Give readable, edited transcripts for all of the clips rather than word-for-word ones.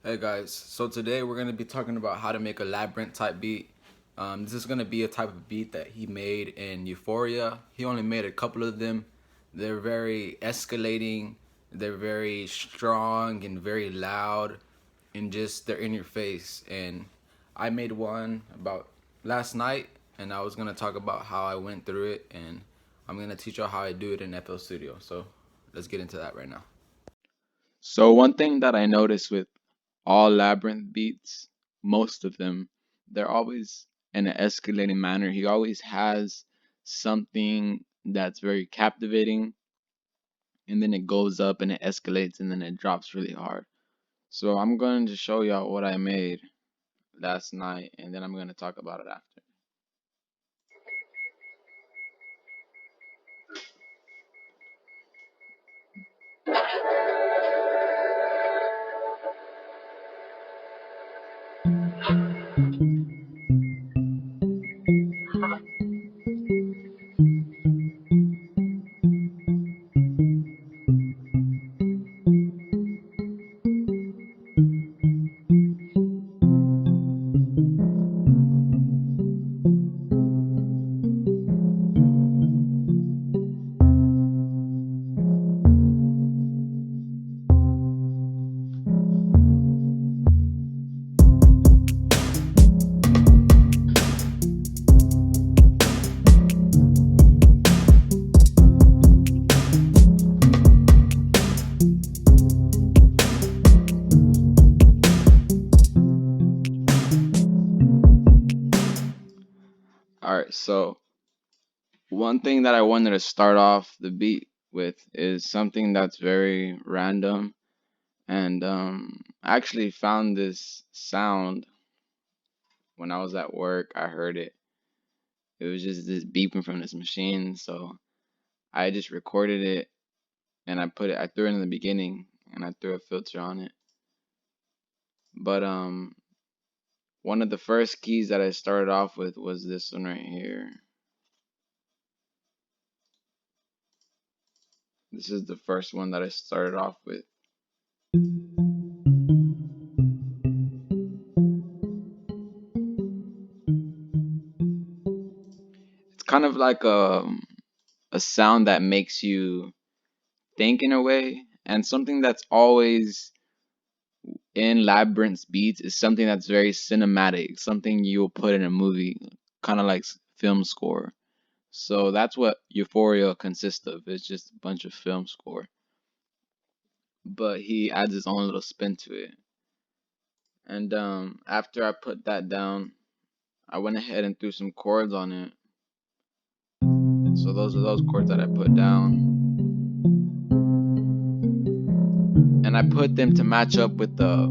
Hey guys, so today we're going to be talking about how to make a labyrinth type beat. This is going to be a type of beat that he made in Euphoria. He only made a couple of them. They're very escalating, they're very strong and very loud, and just they're in your face. And I made one about last night, and I was going to talk about how I went through it, and I'm going to teach y'all how I do it in FL Studio. So let's get into that right now. So one thing that I notice with all Labrinth beats, most of them, they're always in an escalating manner. He always has something that's very captivating, and then it goes up and it escalates and then it drops really hard. So I'm going to show y'all what I made last night, and then I'm going to talk about it after. Alright, so one thing that I wanted to start off the beat with is something that's very random. And I actually found this sound when I was at work. I heard it. It was just this beeping from this machine. So I just recorded it and I threw it in the beginning and I threw a filter on it. But one of the first keys that I started off with was this one right here. This is the first one that I started off with. It's kind of like a sound that makes you think in a way, and something that's always in Labyrinth's beats is something that's very cinematic, something you'll put in a movie, kind of like film score. So that's what Euphoria consists of. It's just a bunch of film score, but he adds his own little spin to it. And after I put that down, I went ahead and threw some chords on it. So those are those chords that I put down, and I put them to match up with the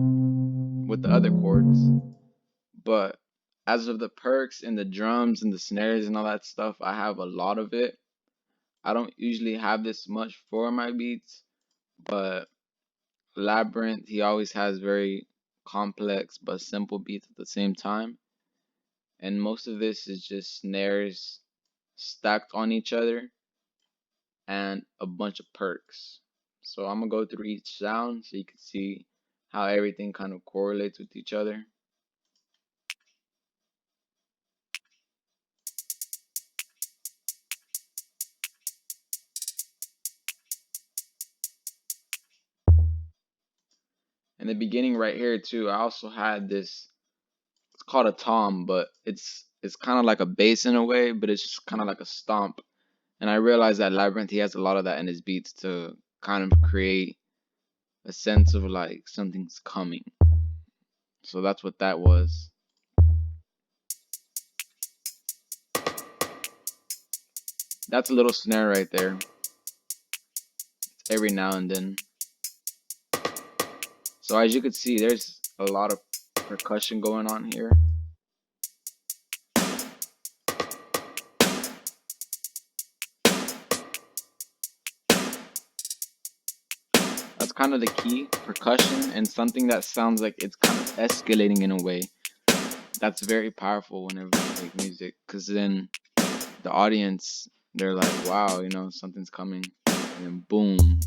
other chords. But as of the perks and the drums and the snares and all that stuff, I have a lot of it. I don't usually have this much for my beats, but Labrinth, he always has very complex but simple beats at the same time. And most of this is just snares stacked on each other and a bunch of perks. So I'm gonna go through each sound so you can see how everything kind of correlates with each other. In the beginning right here too, I also had this, it's called a tom, but it's kind of like a bass in a way, but it's just kind of like a stomp. And I realized that Labyrinth, he has a lot of that in his beats to kind of create a sense of like something's coming. So that's what that was. That's a little snare right there. It's every now and then. So as you can see, there's a lot of percussion going on here. That's kind of the key, percussion, and something that sounds like it's kind of escalating in a way. That's very powerful whenever you make music, because then the audience, they're like, wow, you know, something's coming, and then boom.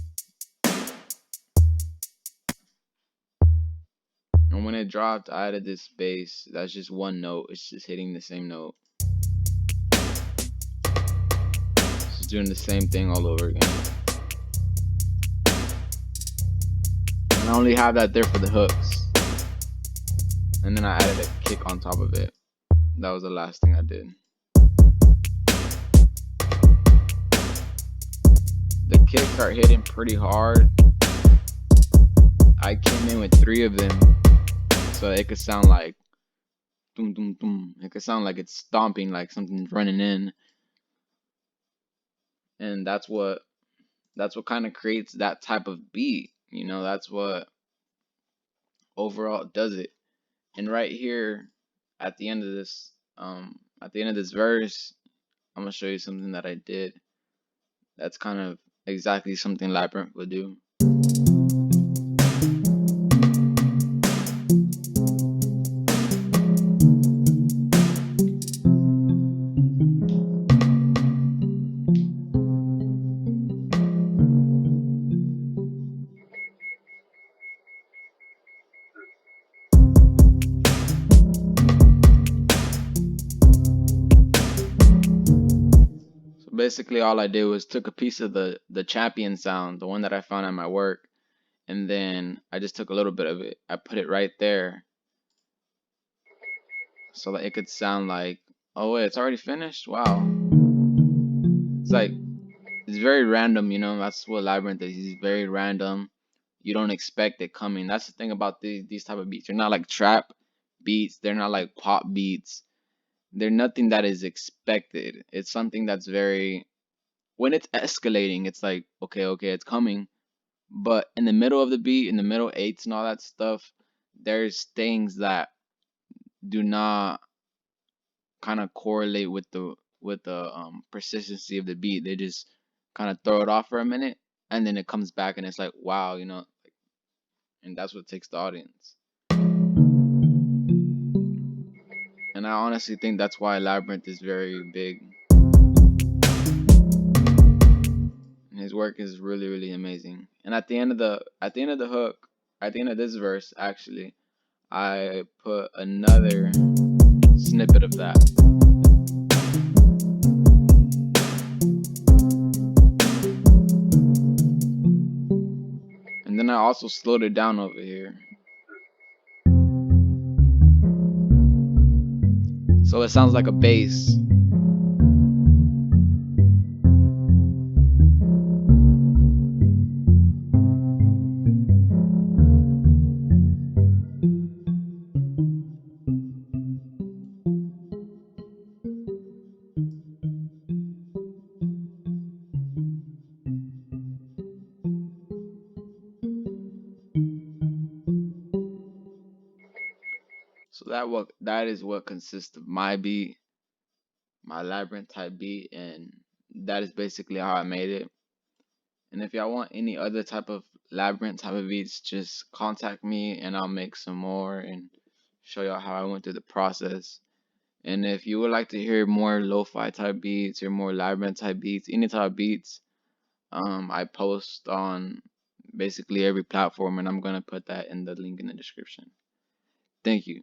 And when it dropped, I added this bass. That's just one note. It's just hitting the same note. Just doing the same thing all over again. And I only have that there for the hooks. And then I added a kick on top of it. That was the last thing I did. The kicks are hitting pretty hard. I came in with 3 of them, so it could sound like doom doom doom. It could sound like it's stomping, like something's running in, and that's what kind of creates that type of beat. You know, that's what overall does it. And right here, at the end of this, verse, I'm gonna show you something that I did. That's kind of exactly something Labrinth would do. So basically all I did was took a piece of the champion sound, the one that I found at my work, and then I just took a little bit of it. I put it right there so that it could sound like, oh wait, it's already finished? Wow. It's like, it's very random, you know. That's what Labrinth is. He's very random. You don't expect it coming. That's the thing about these type of beats. They're not like trap beats. They're not like pop beats. They're nothing that is expected. It's something that's very, when it's escalating, it's like, okay, it's coming. But in the middle of the beat, in the middle eights and all that stuff, there's things that do not kind of correlate with the persistency of the beat. They just kind of throw it off for a minute, and then it comes back, and it's like, wow, you know, and that's what takes the audience. And I honestly think that's why Labrinth is very big. And his work is really, really amazing. And at the end of the hook, at the end of this verse, actually, I put another snippet of that. And then I also slowed it down over here. So it sounds like a bass. So that is what consists of my beat, my Labrinthtypebeat, and that is basically how I made it. And if y'all want any other type of Labrinth type of beats, just contact me and I'll make some more and show y'all how I went through the process. And if you would like to hear more lo-fi type beats or more Labrinth type beats, any type of beats, I post on basically every platform, and I'm gonna put that in the link in the description. Thank you.